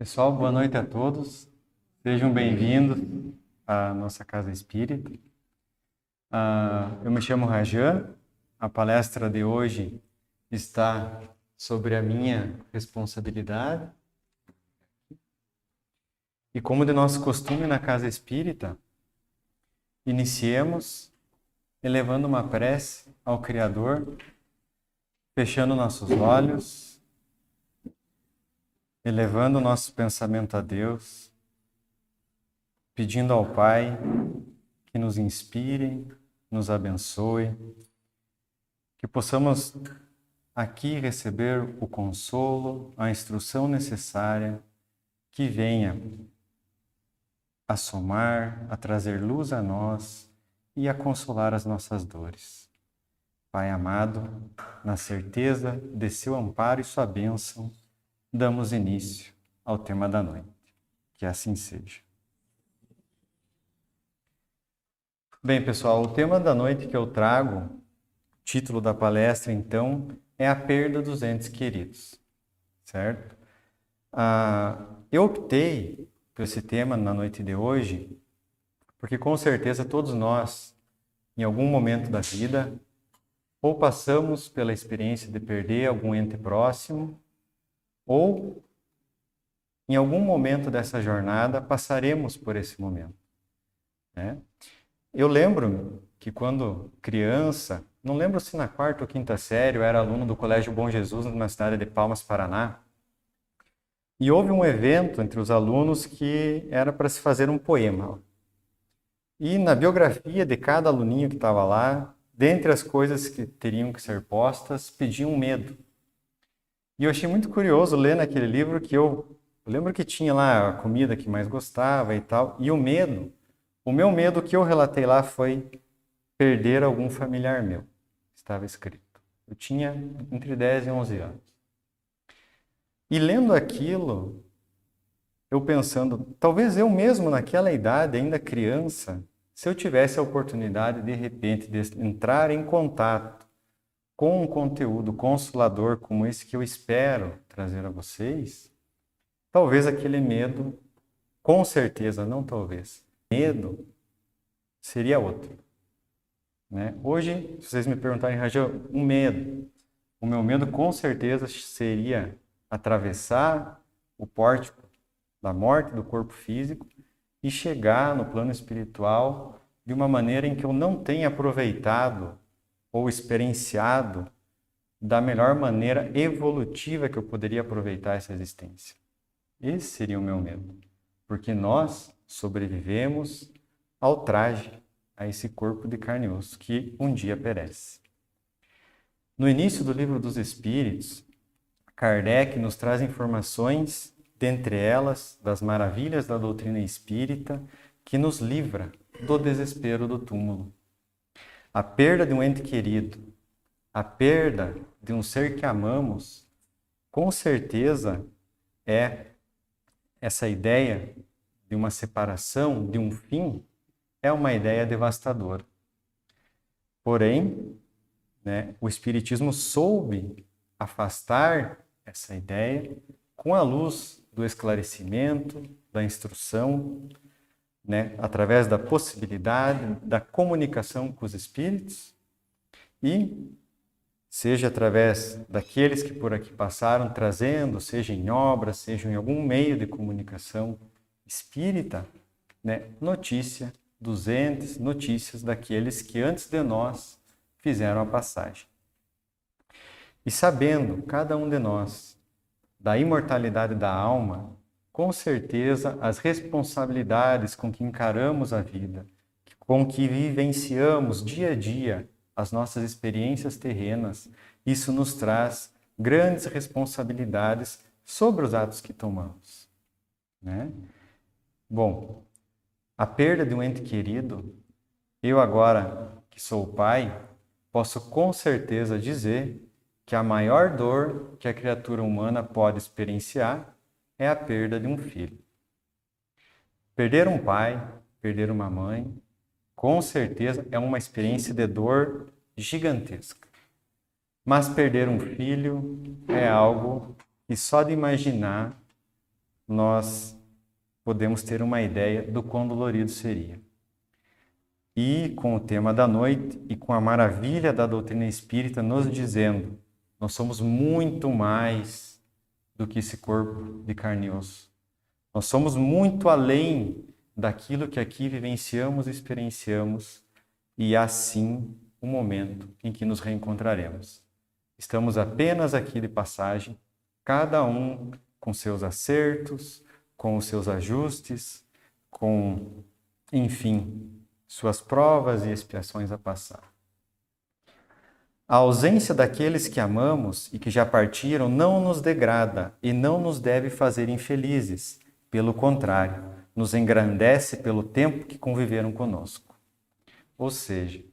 Pessoal, boa noite a todos. Sejam bem-vindos à nossa Casa Espírita. Eu me chamo Rajan. A palestra de hoje está sobre a minha responsabilidade. E como de nosso costume na Casa Espírita, iniciemos elevando uma prece ao Criador, fechando nossos olhos, elevando o nosso pensamento a Deus, pedindo ao Pai que nos inspire, nos abençoe, que possamos aqui receber o consolo, a instrução necessária que venha a somar, a trazer luz a nós e a consolar as nossas dores. Pai amado, na certeza de seu amparo e sua bênção, damos início ao tema da noite. Que assim seja. Bem, pessoal, o tema da noite que eu trago, o título da palestra, então, é a perda dos entes queridos, certo? Eu optei por esse tema na noite de hoje, porque com certeza todos nós, em algum momento da vida, ou passamos pela experiência de perder algum ente próximo, ou em algum momento dessa jornada passaremos por esse momento, né? Eu lembro que quando criança, não lembro se na quarta ou quinta série, eu era aluno do Colégio Bom Jesus, na cidade de Palmas, Paraná, e houve um evento entre os alunos que era para se fazer um poema. E na biografia de cada aluninho que estava lá, dentre as coisas que teriam que ser postas, pediam medo. E eu achei muito curioso ler naquele livro que eu lembro que tinha lá a comida que mais gostava e tal, e o meu medo que eu relatei lá foi perder algum familiar meu, estava escrito. Eu tinha entre 10 e 11 anos. E lendo aquilo, eu pensando, talvez eu mesmo naquela idade, ainda criança, se eu tivesse a oportunidade de repente de entrar em contato com um conteúdo consolador como esse que eu espero trazer a vocês, talvez aquele medo, com certeza, não talvez, medo seria outro, né? Hoje, se vocês me perguntarem, Rajão, o meu medo com certeza seria atravessar o pórtico da morte do corpo físico e chegar no plano espiritual de uma maneira em que eu não tenha aproveitado ou experienciado da melhor maneira evolutiva que eu poderia aproveitar essa existência. Esse seria o meu medo, porque nós sobrevivemos ao traje, a esse corpo de carne e osso que um dia perece. No início do Livro dos Espíritos, Kardec nos traz informações, dentre elas, das maravilhas da doutrina espírita, que nos livra do desespero do túmulo. A perda de um ente querido, a perda de um ser que amamos, com certeza é essa ideia de uma separação, de um fim, é uma ideia devastadora. Porém, né, o Espiritismo soube afastar essa ideia com a luz do esclarecimento, da instrução, né, através da possibilidade da comunicação com os espíritos e seja através daqueles que por aqui passaram trazendo, seja em obras, seja em algum meio de comunicação espírita, né, notícia dos entes, notícias daqueles que antes de nós fizeram a passagem. E sabendo, cada um de nós, da imortalidade da alma, com certeza as responsabilidades com que encaramos a vida, com que vivenciamos dia a dia as nossas experiências terrenas, isso nos traz grandes responsabilidades sobre os atos que tomamos, né? Bom, a perda de um ente querido, eu agora que sou pai, posso com certeza dizer que a maior dor que a criatura humana pode experienciar é a perda de um filho. Perder um pai, perder uma mãe, com certeza é uma experiência de dor gigantesca. Mas perder um filho é algo que só de imaginar nós podemos ter uma ideia do quão dolorido seria. E com o tema da noite e com a maravilha da doutrina espírita nos dizendo, nós somos muito mais do que esse corpo de carne e osso. Nós somos muito além daquilo que aqui vivenciamos e experienciamos, e assim o momento em que nos reencontraremos. Estamos apenas aqui de passagem, cada um com seus acertos, com os seus ajustes, com, enfim, suas provas e expiações a passar. A ausência daqueles que amamos e que já partiram não nos degrada e não nos deve fazer infelizes. Pelo contrário, nos engrandece pelo tempo que conviveram conosco. Ou seja,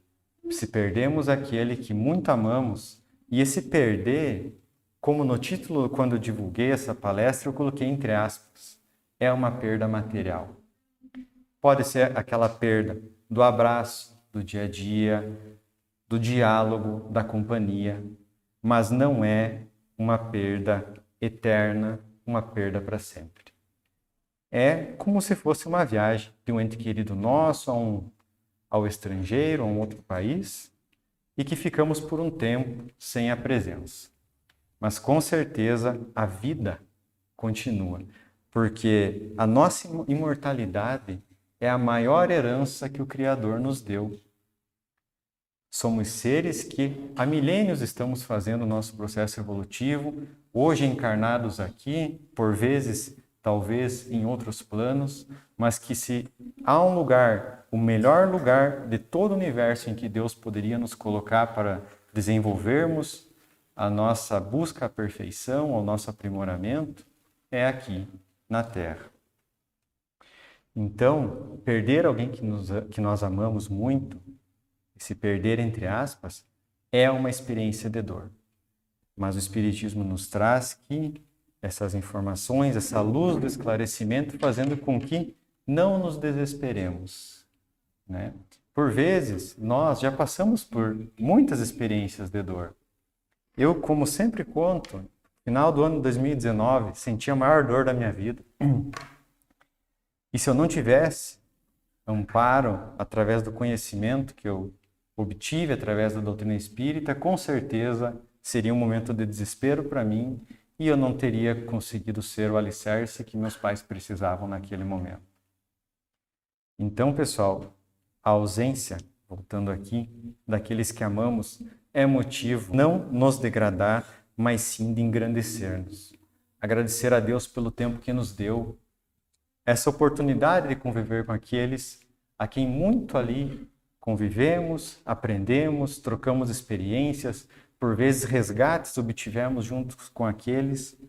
se perdemos aquele que muito amamos, e esse perder, como no título, quando eu divulguei essa palestra, eu coloquei entre aspas, é uma perda material. Pode ser aquela perda do abraço, do dia a dia, do diálogo, da companhia, mas não é uma perda eterna, uma perda para sempre. É como se fosse uma viagem de um ente querido nosso ao estrangeiro, a um outro país, e que ficamos por um tempo sem a presença. Mas com certeza a vida continua, porque a nossa imortalidade é a maior herança que o Criador nos deu. Somos seres que há milênios estamos fazendo o nosso processo evolutivo, hoje encarnados aqui, por vezes, talvez em outros planos, mas que se há um lugar, o melhor lugar de todo o universo em que Deus poderia nos colocar para desenvolvermos a nossa busca à perfeição, ao nosso aprimoramento, é aqui, na Terra. Então, perder alguém que nós amamos muito, se perder entre aspas, é uma experiência de dor. Mas o Espiritismo nos traz que essas informações, essa luz do esclarecimento, fazendo com que não nos desesperemos, né? Por vezes, nós já passamos por muitas experiências de dor. Eu, como sempre conto, no final do ano de 2019, senti a maior dor da minha vida. E se eu não tivesse amparo através do conhecimento que eu obtive através da doutrina espírita, com certeza seria um momento de desespero para mim e eu não teria conseguido ser o alicerce que meus pais precisavam naquele momento. Então, pessoal, a ausência, voltando aqui, daqueles que amamos é motivo não nos degradar, mas sim de engrandecer-nos. Agradecer a Deus pelo tempo que nos deu, essa oportunidade de conviver com aqueles a quem muito ali convivemos, aprendemos, trocamos experiências, por vezes resgates obtivemos juntos com aqueles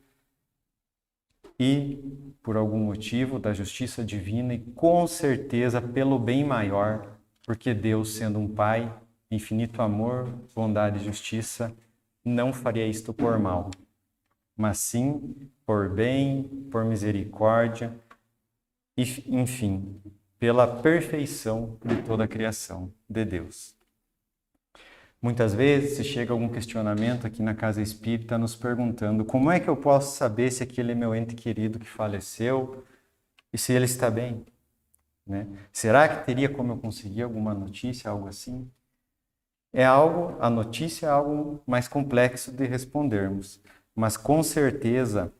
e, por algum motivo da justiça divina e com certeza pelo bem maior, porque Deus, sendo um Pai, infinito amor, bondade e justiça, não faria isto por mal, mas sim por bem, por misericórdia e, enfim, pela perfeição de toda a criação de Deus. Muitas vezes se chega algum questionamento aqui na Casa Espírita nos perguntando como é que eu posso saber se aquele é meu ente querido que faleceu e se ele está bem, né? Será que teria como eu conseguir alguma notícia, algo assim? A notícia é algo mais complexo de respondermos, mas com certeza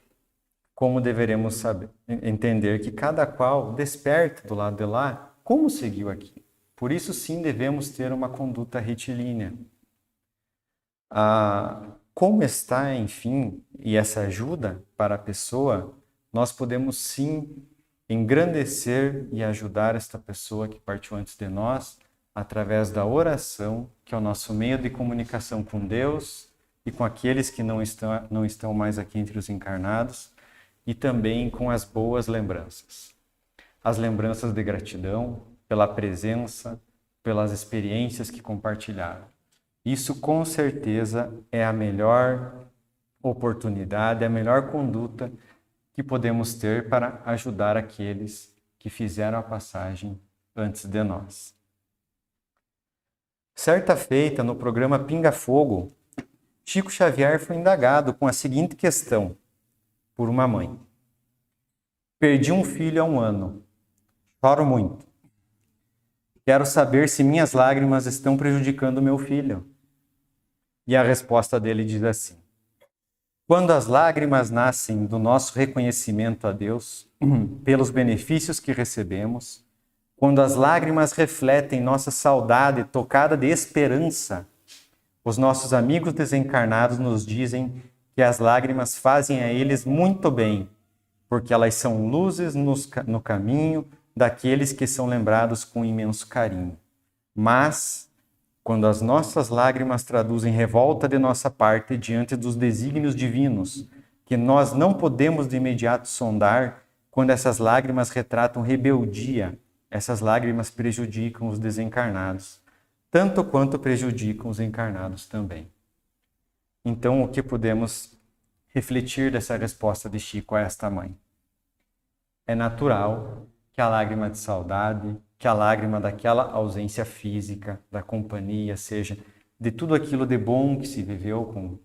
como deveremos saber, entender que cada qual desperta do lado de lá como seguiu aqui. Por isso sim devemos ter uma conduta retilínea. Como está, enfim, e essa ajuda para a pessoa, nós podemos sim engrandecer e ajudar esta pessoa que partiu antes de nós através da oração, que é o nosso meio de comunicação com Deus e com aqueles que não estão mais aqui entre os encarnados, e também com as boas lembranças. As lembranças de gratidão pela presença, pelas experiências que compartilharam. Isso com certeza é a melhor oportunidade, a melhor conduta que podemos ter para ajudar aqueles que fizeram a passagem antes de nós. Certa feita, no programa Pinga Fogo, Chico Xavier foi indagado com a seguinte questão por uma mãe. Perdi um filho há um ano. Choro muito. Quero saber se minhas lágrimas estão prejudicando meu filho. E a resposta dele diz assim: quando as lágrimas nascem do nosso reconhecimento a Deus, pelos benefícios que recebemos, quando as lágrimas refletem nossa saudade tocada de esperança, os nossos amigos desencarnados nos dizem que as lágrimas fazem a eles muito bem, porque elas são luzes no caminho daqueles que são lembrados com imenso carinho. Mas, quando as nossas lágrimas traduzem revolta de nossa parte diante dos desígnios divinos, que nós não podemos de imediato sondar, quando essas lágrimas retratam rebeldia, essas lágrimas prejudicam os desencarnados, tanto quanto prejudicam os encarnados também. Então, o que podemos refletir dessa resposta de Chico a esta mãe? É natural que a lágrima de saudade, que a lágrima daquela ausência física, da companhia, seja de tudo aquilo de bom que se viveu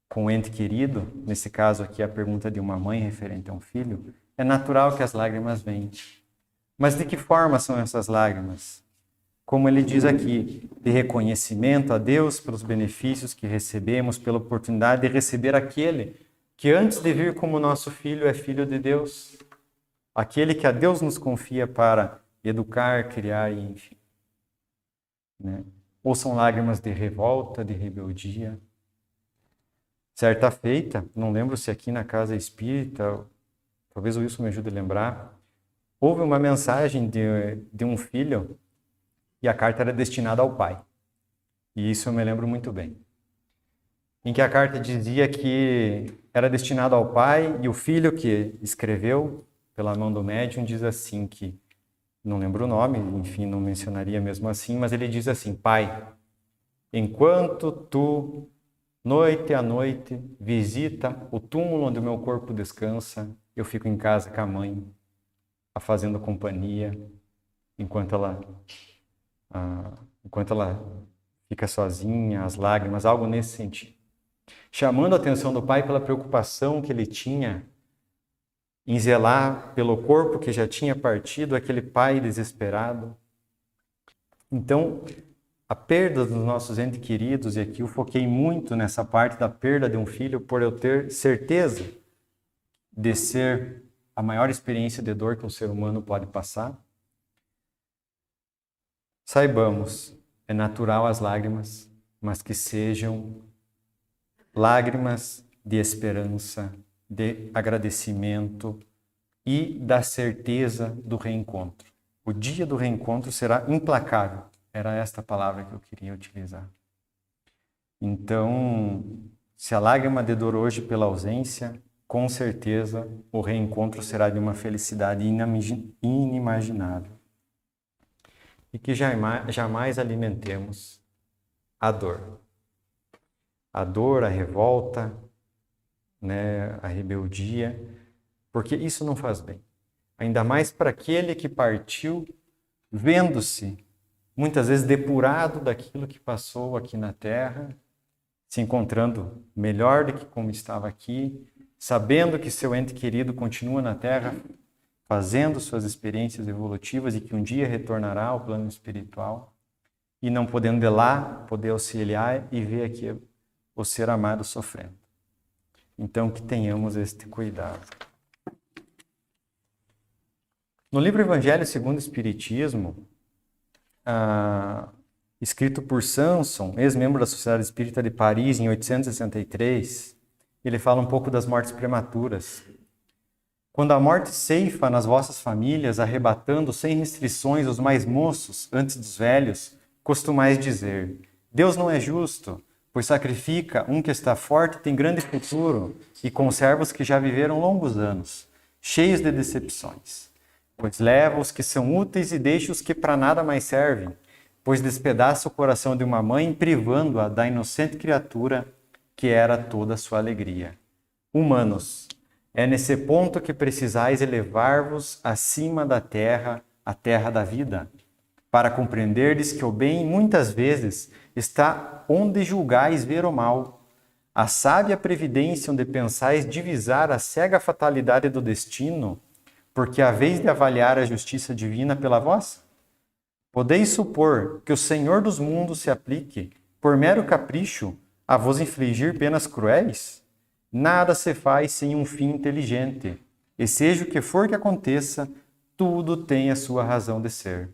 com o ente querido, nesse caso aqui a pergunta de uma mãe referente a um filho, é natural que as lágrimas venham. Mas de que forma são essas lágrimas? Como ele diz aqui, de reconhecimento a Deus pelos benefícios que recebemos, pela oportunidade de receber aquele que antes de vir como nosso filho é filho de Deus, aquele que a Deus nos confia para educar, criar e enfim. Né? Ou são lágrimas de revolta, de rebeldia. Certa feita, não lembro se aqui na casa espírita, talvez o Wilson me ajude a lembrar, houve uma mensagem de um filho e a carta era destinada ao pai. E isso eu me lembro muito bem. Em que a carta dizia que era destinado ao pai e o filho que escreveu pela mão do médium diz assim que, não lembro o nome, enfim, não mencionaria mesmo assim, mas ele diz assim: pai, enquanto tu, noite a noite, visita o túmulo onde o meu corpo descansa, eu fico em casa com a mãe, a fazendo companhia, enquanto ela fica sozinha, as lágrimas, algo nesse sentido. Chamando a atenção do pai pela preocupação que ele tinha em zelar pelo corpo que já tinha partido, aquele pai desesperado. Então, a perda dos nossos entes queridos, e aqui eu foquei muito nessa parte da perda de um filho, por eu ter certeza de ser a maior experiência de dor que um ser humano pode passar. Saibamos, é natural as lágrimas, mas que sejam lágrimas de esperança, de agradecimento e da certeza do reencontro. O dia do reencontro será implacável. Era esta palavra que eu queria utilizar. Então, se a lágrima de dor hoje pela ausência, com certeza o reencontro será de uma felicidade inimaginável. E que jamais alimentemos a dor. A dor, a revolta, né, a rebeldia, porque isso não faz bem. Ainda mais para aquele que partiu vendo-se muitas vezes depurado daquilo que passou aqui na Terra, se encontrando melhor do que como estava aqui, sabendo que seu ente querido continua na Terra, fazendo suas experiências evolutivas e que um dia retornará ao plano espiritual, e não podendo de lá poder auxiliar e ver aqui o ser amado sofrendo. Então, que tenhamos este cuidado. No livro Evangelho segundo o Espiritismo, escrito por Samson, ex-membro da Sociedade Espírita de Paris, em 1863, ele fala um pouco das mortes prematuras. Quando a morte ceifa nas vossas famílias, arrebatando sem restrições os mais moços antes dos velhos, costumais dizer: Deus não é justo, pois sacrifica um que está forte e tem grande futuro, e conserva os que já viveram longos anos, cheios de decepções. Pois leva os que são úteis e deixa os que para nada mais servem, pois despedaça o coração de uma mãe, privando-a da inocente criatura que era toda a sua alegria. Humanos, é nesse ponto que precisais elevar-vos acima da terra, a terra da vida, para compreenderdes que o bem, muitas vezes, está onde julgais ver o mal. A sábia previdência onde pensais divisar a cega fatalidade do destino, porque haveis de avaliar a justiça divina pela vossa? Podeis supor que o Senhor dos mundos se aplique, por mero capricho, a vos infligir penas cruéis? Nada se faz sem um fim inteligente, e seja o que for que aconteça, tudo tem a sua razão de ser.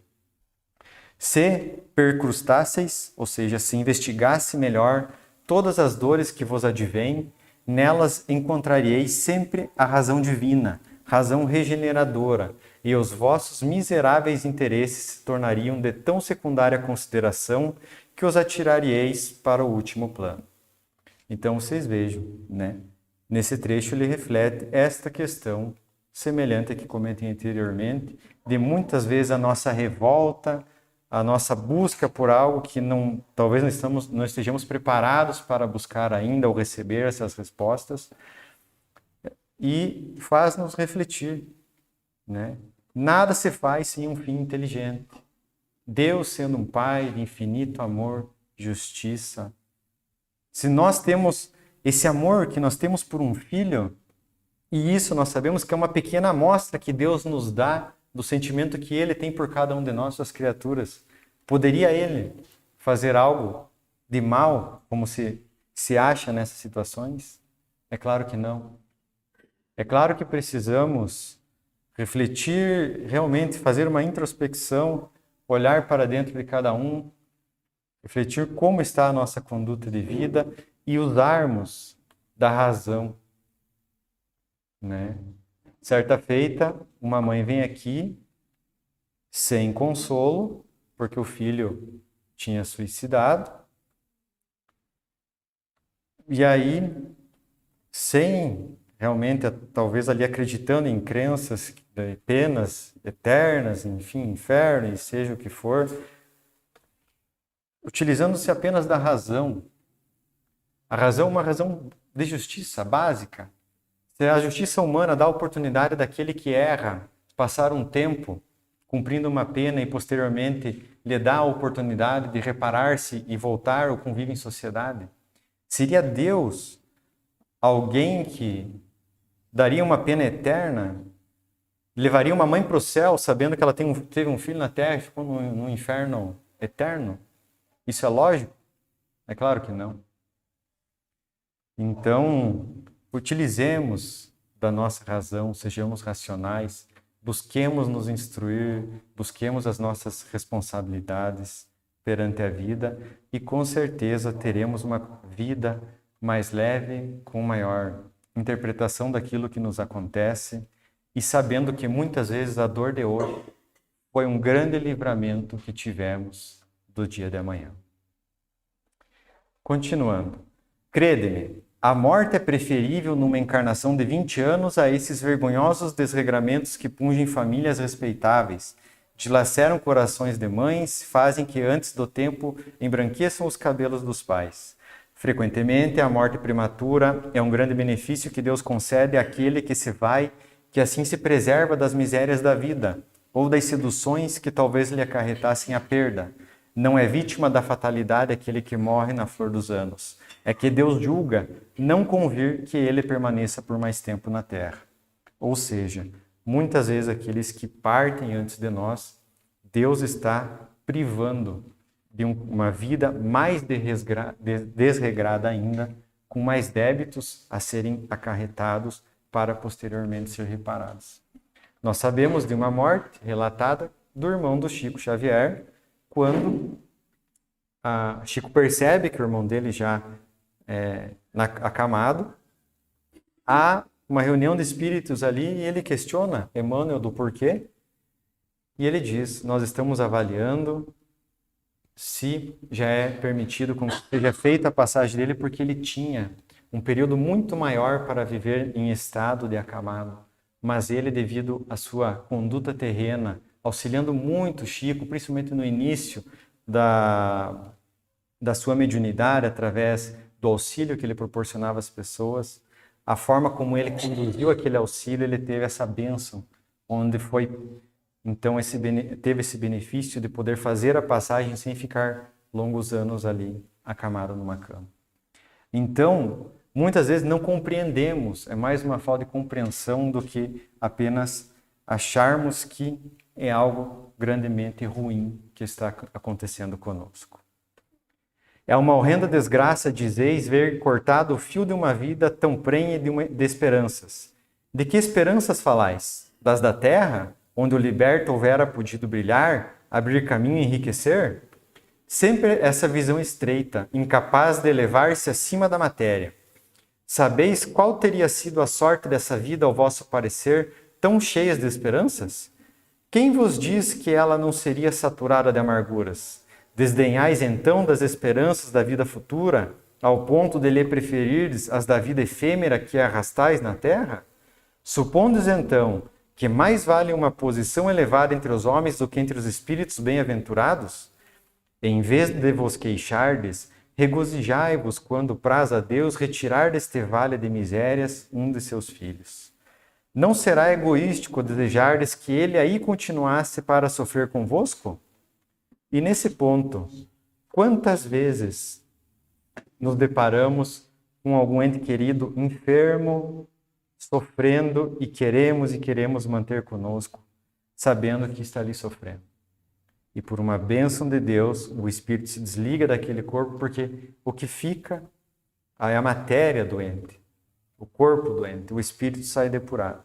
Se percrustasseis, ou seja, se investigasse melhor todas as dores que vos advêm, nelas encontraríeis sempre a razão divina, razão regeneradora, e os vossos miseráveis interesses se tornariam de tão secundária consideração que os atiraríeis para o último plano. Então, vocês vejam, né? Nesse trecho ele reflete esta questão semelhante a que comentei anteriormente, de muitas vezes a nossa revolta, a nossa busca por algo que talvez não estejamos preparados para buscar ainda ou receber essas respostas, e faz-nos refletir, né? Nada se faz sem um fim inteligente. Deus sendo um Pai de infinito amor, justiça. Se nós temos esse amor que nós temos por um filho, e isso nós sabemos que é uma pequena amostra que Deus nos dá do sentimento que Ele tem por cada um de nós, suas criaturas. Poderia Ele fazer algo de mal, como se acha nessas situações? É claro que não. É claro que precisamos refletir, realmente fazer uma introspecção, olhar para dentro de cada um, refletir como está a nossa conduta de vida e usarmos da razão, né? Certa feita, uma mãe vem aqui sem consolo, porque o filho tinha suicidado, e aí, sem realmente, talvez ali acreditando em crenças, penas eternas, enfim, inferno, e seja o que for, utilizando-se apenas da razão. A razão é uma razão de justiça básica. Se a justiça humana dá a oportunidade daquele que erra passar um tempo cumprindo uma pena e posteriormente lhe dá a oportunidade de reparar-se e voltar ao convívio em sociedade, seria Deus alguém que daria uma pena eterna, levaria uma mãe para o céu sabendo que ela teve um filho na terra e ficou no inferno eterno? Isso é lógico? É claro que não. Então, utilizemos da nossa razão, sejamos racionais, busquemos nos instruir, busquemos as nossas responsabilidades perante a vida e com certeza teremos uma vida mais leve, com maior interpretação daquilo que nos acontece e sabendo que muitas vezes a dor de hoje foi um grande livramento que tivemos do dia de amanhã. Continuando. Crede-me, a morte é preferível numa encarnação de 20 anos a esses vergonhosos desregramentos que pungem famílias respeitáveis, dilaceram corações de mães, fazem que antes do tempo embranqueçam os cabelos dos pais. Frequentemente, a morte prematura é um grande benefício que Deus concede àquele que se vai, que assim se preserva das misérias da vida, ou das seduções que talvez lhe acarretassem a perda. Não é vítima da fatalidade aquele que morre na flor dos anos. É que Deus julga não convir que ele permaneça por mais tempo na terra. Ou seja, muitas vezes aqueles que partem antes de nós, Deus está privando de uma vida mais desregrada ainda, com mais débitos a serem acarretados para posteriormente ser reparados. Nós sabemos de uma morte relatada do irmão do Chico Xavier, quando Chico percebe que o irmão dele já acamado, há uma reunião de espíritos ali e ele questiona Emmanuel do porquê, e ele diz, nós estamos avaliando se já é permitido que seja feita a passagem dele, porque ele tinha um período muito maior para viver em estado de acamado, mas ele, devido à sua conduta terrena, auxiliando muito Chico, principalmente no início da sua mediunidade, através do auxílio que ele proporcionava às pessoas, a forma como ele conduziu aquele auxílio, ele teve essa bênção, onde foi, então, teve esse benefício de poder fazer a passagem sem ficar longos anos ali, acamado numa cama. Então, muitas vezes não compreendemos, é mais uma falta de compreensão do que apenas acharmos que é algo grandemente ruim que está acontecendo conosco. É uma horrenda desgraça, dizeis, ver cortado o fio de uma vida tão prenhe de esperanças. De que esperanças falais? Das da terra, onde o liberto houvera podido brilhar, abrir caminho e enriquecer? Sempre essa visão estreita, incapaz de elevar-se acima da matéria. Sabeis qual teria sido a sorte dessa vida ao vosso parecer, tão cheias de esperanças? Quem vos diz que ela não seria saturada de amarguras? Desdenhais então das esperanças da vida futura, ao ponto de lhe preferirdes as da vida efêmera que arrastais na terra? Supondes então que mais vale uma posição elevada entre os homens do que entre os espíritos bem-aventurados? Em vez de vos queixardes, regozijai-vos quando praz a Deus retirar deste vale de misérias um de seus filhos. Não será egoístico desejardes que ele aí continuasse para sofrer convosco? E nesse ponto, quantas vezes nos deparamos com algum ente querido enfermo, sofrendo e queremos manter conosco, sabendo que está ali sofrendo? E por uma bênção de Deus, o espírito se desliga daquele corpo, porque o que fica é a matéria doente, o corpo doente, o espírito sai depurado.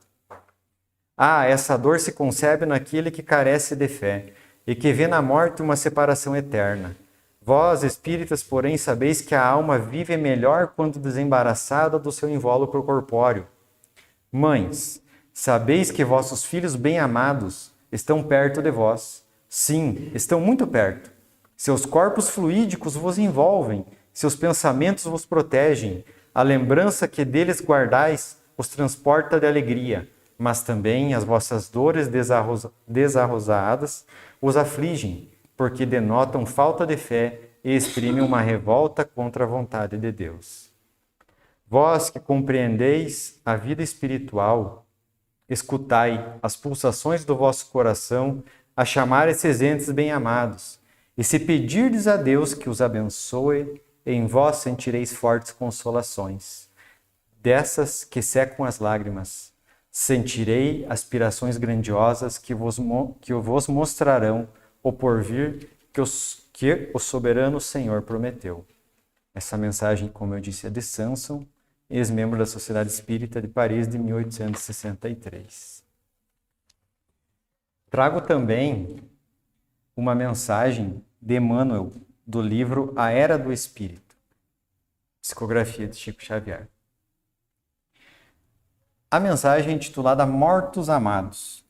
Essa dor se concebe naquele que carece de fé e que vê na morte uma separação eterna. Vós, espíritas, porém, sabeis que a alma vive melhor quando desembaraçada do seu invólucro corpóreo. Mães, sabeis que vossos filhos bem-amados estão perto de vós. Sim, estão muito perto. Seus corpos fluídicos vos envolvem, seus pensamentos vos protegem. A lembrança que deles guardais os transporta de alegria, mas também as vossas dores desarrosadas os afligem, porque denotam falta de fé e exprimem uma revolta contra a vontade de Deus. Vós que compreendeis a vida espiritual, escutai as pulsações do vosso coração a chamar esses entes bem-amados, e se pedirdes a Deus que os abençoe, em vós sentireis fortes consolações. Dessas que secam as lágrimas, sentirei aspirações grandiosas que vos mostrarão o porvir que o soberano Senhor prometeu. Essa mensagem, como eu disse, é de Samson, ex-membro da Sociedade Espírita de Paris de 1863. Trago também uma mensagem de Emmanuel, do livro A Era do Espírito, psicografia de Chico Xavier. A mensagem é intitulada Mortos Amados.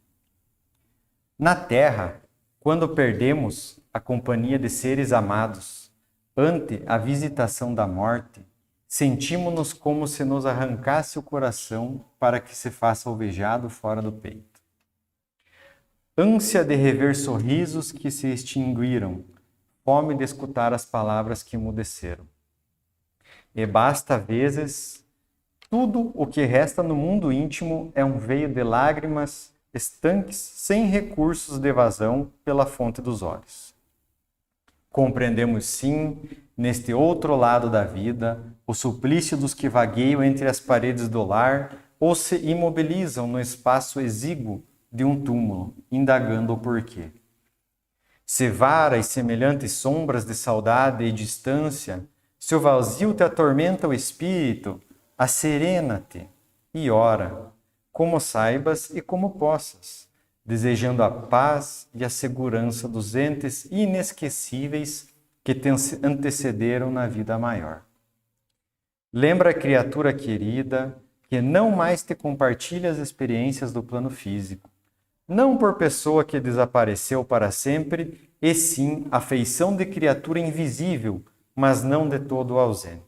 Na Terra, quando perdemos a companhia de seres amados, ante a visitação da morte, sentimos-nos como se nos arrancasse o coração para que se faça alvejado fora do peito. Ânsia de rever sorrisos que se extinguiram, fome de escutar as palavras que emudeceram. E basta, às vezes, tudo o que resta no mundo íntimo é um veio de lágrimas estanques sem recursos de evasão pela fonte dos olhos. Compreendemos, sim, neste outro lado da vida, o suplício dos que vagueiam entre as paredes do lar ou se imobilizam no espaço exíguo de um túmulo, indagando o porquê. Se varas semelhantes sombras de saudade e distância, se o vazio te atormenta o espírito, asserena-te e ora, como saibas e como possas, desejando a paz e a segurança dos entes inesquecíveis que te antecederam na vida maior. Lembra, criatura querida, que não mais te compartilha as experiências do plano físico, não por pessoa que desapareceu para sempre, e sim a feição de criatura invisível, mas não de todo ausente.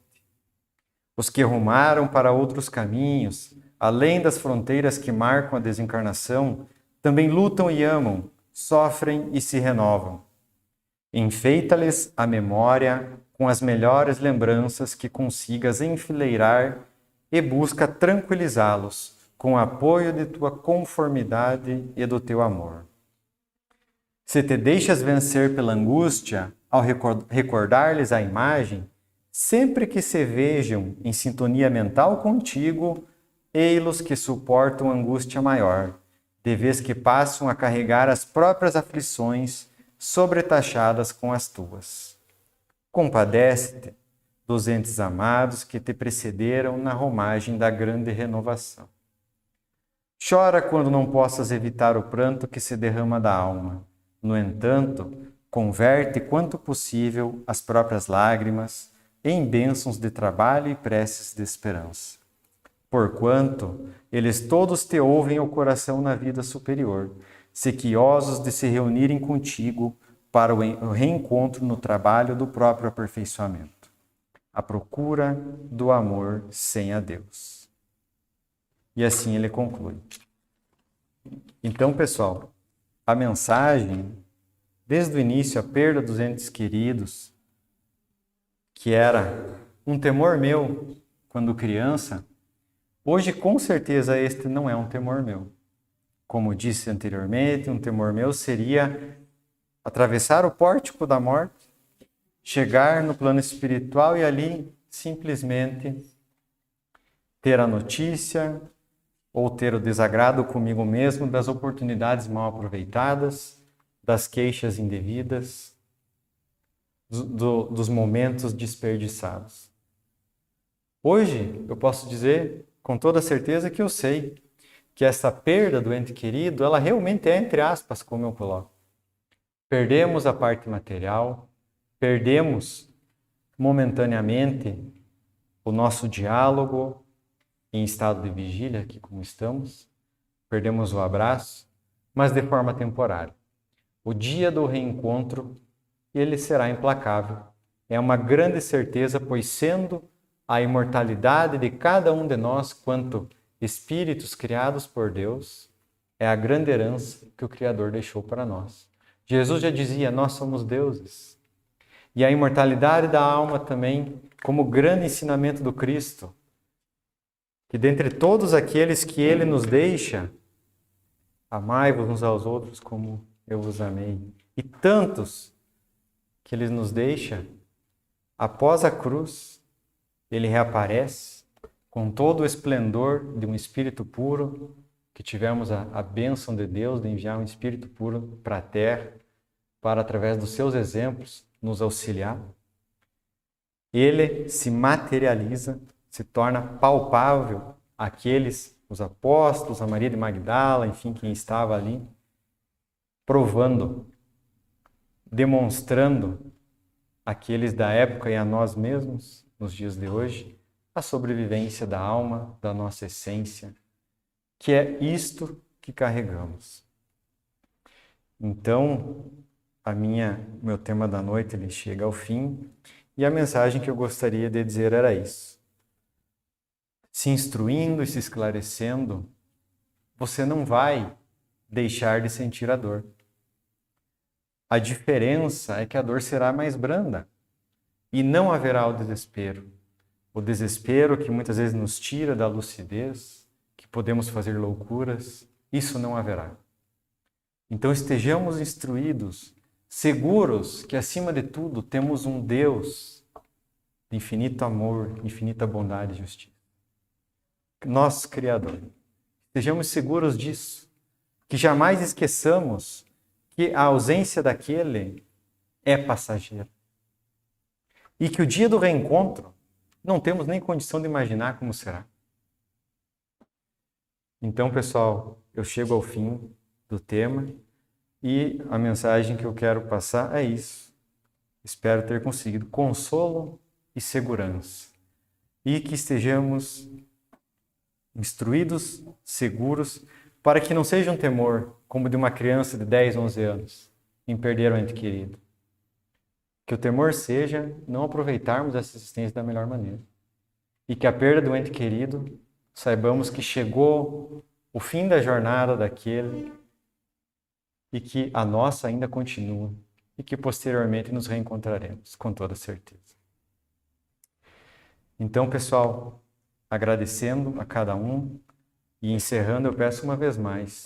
Os que rumaram para outros caminhos, além das fronteiras que marcam a desencarnação, também lutam e amam, sofrem e se renovam. Enfeita-lhes a memória com as melhores lembranças que consigas enfileirar e busca tranquilizá-los com o apoio de tua conformidade e do teu amor. Se te deixas vencer pela angústia ao recordar-lhes a imagem, sempre que se vejam em sintonia mental contigo, ei-los que suportam angústia maior, de vez que passam a carregar as próprias aflições sobretaxadas com as tuas. Compadece-te dos entes amados que te precederam na romagem da grande renovação. Chora quando não possas evitar o pranto que se derrama da alma. No entanto, converte quanto possível as próprias lágrimas em bênçãos de trabalho e preces de esperança. Porquanto eles todos te ouvem o coração na vida superior, sequiosos de se reunirem contigo para o reencontro no trabalho do próprio aperfeiçoamento, a procura do amor sem a Deus. E assim ele conclui. Então, pessoal, a mensagem, desde o início, a perda dos entes queridos, que era um temor meu quando criança, hoje, com certeza, este não é um temor meu. Como disse anteriormente, um temor meu seria atravessar o pórtico da morte, chegar no plano espiritual e ali simplesmente ter a notícia ou ter o desagrado comigo mesmo das oportunidades mal aproveitadas, das queixas indevidas, dos momentos desperdiçados. Hoje, eu posso dizer com toda certeza que eu sei que essa perda do ente querido, ela realmente é entre aspas, como eu coloco. Perdemos a parte material, perdemos momentaneamente o nosso diálogo em estado de vigília, aqui como estamos, perdemos o abraço, mas de forma temporária. O dia do reencontro, ele será implacável. É uma grande certeza, pois sendo a imortalidade de cada um de nós, quanto espíritos criados por Deus, é a grande herança que o Criador deixou para nós. Jesus já dizia, nós somos deuses. E a imortalidade da alma também, como grande ensinamento do Cristo, que dentre todos aqueles que Ele nos deixa, amai-vos uns aos outros como eu vos amei. E tantos que Ele nos deixa, após a cruz, Ele reaparece com todo o esplendor de um Espírito puro, que tivemos a bênção de Deus de enviar um Espírito puro para a Terra, para, através dos seus exemplos, nos auxiliar. Ele se materializa, se torna palpável àqueles, os apóstolos, a Maria de Magdala, enfim, quem estava ali, provando, demonstrando àqueles da época e a nós mesmos, nos dias de hoje, a sobrevivência da alma, da nossa essência, que é isto que carregamos. Então, meu tema da noite ele chega ao fim e a mensagem que eu gostaria de dizer era isso. Se instruindo e se esclarecendo, você não vai deixar de sentir a dor. A diferença é que a dor será mais branda e não haverá o desespero. O desespero que muitas vezes nos tira da lucidez, que podemos fazer loucuras, isso não haverá. Então estejamos instruídos, seguros que acima de tudo temos um Deus de infinito amor, infinita bondade e justiça. Nosso Criador. Estejamos seguros disso, que jamais esqueçamos que a ausência daquele é passageira. E que o dia do reencontro não temos nem condição de imaginar como será. Então, pessoal, eu chego ao fim do tema e a mensagem que eu quero passar é isso. Espero ter conseguido consolo e segurança. E que estejamos instruídos, seguros, para que não seja um temor como de uma criança de 10, 11 anos em perder o ente querido. Que o temor seja não aproveitarmos essa existência da melhor maneira. E que a perda do ente querido, saibamos que chegou o fim da jornada daquele e que a nossa ainda continua e que posteriormente nos reencontraremos, com toda certeza. Então, pessoal, agradecendo a cada um e encerrando, eu peço uma vez mais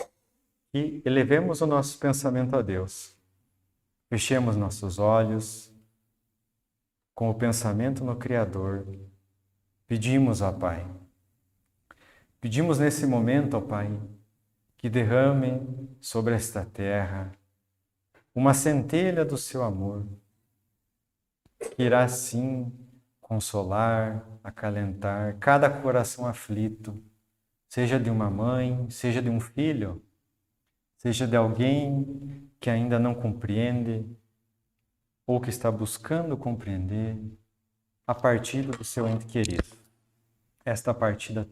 que elevemos o nosso pensamento a Deus. Fechemos nossos olhos com o pensamento no Criador. Pedimos, ó Pai. Pedimos nesse momento, ó Pai, que derrame sobre esta terra uma centelha do seu amor, que irá sim consolar, acalentar cada coração aflito, seja de uma mãe, seja de um filho, seja de alguém que ainda não compreende ou que está buscando compreender a partida do seu ente querido. Esta partida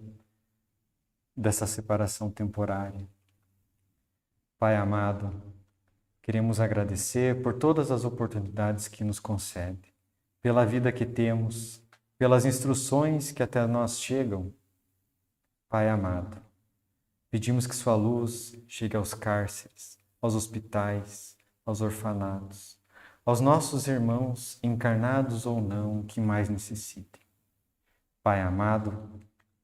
dessa separação temporária. Pai amado, queremos agradecer por todas as oportunidades que nos concede, pela vida que temos, pelas instruções que até nós chegam. Pai amado, pedimos que sua luz chegue aos cárceres, aos hospitais, aos orfanatos, aos nossos irmãos, encarnados ou não, que mais necessitem. Pai amado,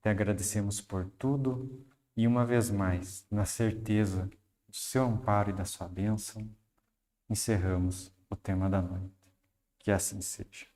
te agradecemos por tudo e uma vez mais, na certeza do seu amparo e da sua bênção, encerramos o tema da noite. Que assim seja.